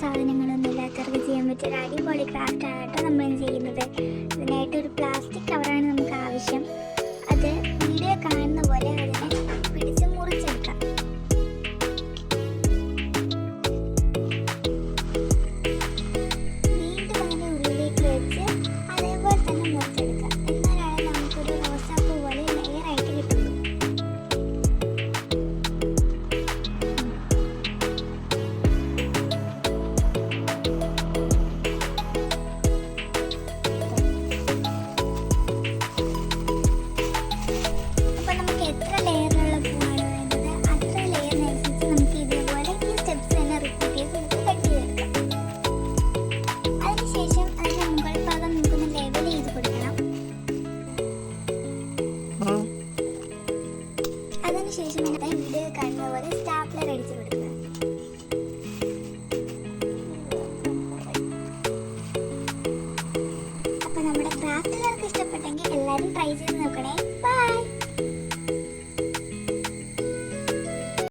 സാധനങ്ങളൊന്നും ഇല്ലാത്തവർക്ക് ചെയ്യാൻ പറ്റിയ ഒരു അടിപൊളി ക്രാഫ്റ്റാണ് കേട്ടോ നമ്മൾ ചെയ്യുന്നത്. ഇതിനായിട്ട് ഒരു പ്ലാസ്റ്റിക് കവറാണ് നമുക്ക് ആവശ്യം. അത് വീഡിയോ കാണുന്ന പോലെ അതിനെ പിടിച്ച് മുറിച്ചെടുക്കാം. വീണ്ടും അതിനെ ഉള്ളിലേക്ക് വെച്ച് അതേപോലെ തന്നെ മുറിച്ചെടുക്കാം. എന്നാലാണ് നമുക്കൊരു റോസാപ്പൂ പോലെ ലെയറായിട്ട് കിട്ടുള്ളൂ. എത്ര ലെയറുള്ള പൂവാണ് വേണ്ടത് അത്ര ലെയറിനനുസരിച്ച് നമുക്ക് ഇതേപോലെ ഈ സ്റ്റെപ്സ് തന്നെ റിപ്പീറ്റ് ചെയ്ത് നമുക്ക് കട്ട് ചെയ്തെടുക്കാം. അതിനുശേഷം അതിൻ്റെ മുകൾ ഭാഗം നമുക്കൊന്ന് ലെവൽ ചെയ്ത് കൊടുക്കണം. അതിനുശേഷം നമുക്ക് വീഡിയോ കാണുന്ന പോലെ സ്റ്റാപ്ലർ അടിച്ച് കൊടുക്കുക. അപ്പോൾ നമ്മുടെ ക്രാഫ്റ്റ് എല്ലാവർക്കും ഇഷ്ടപ്പെട്ടെങ്കിൽ എല്ലാവരും ട്രൈ ചെയ്ത് നോക്കണേ.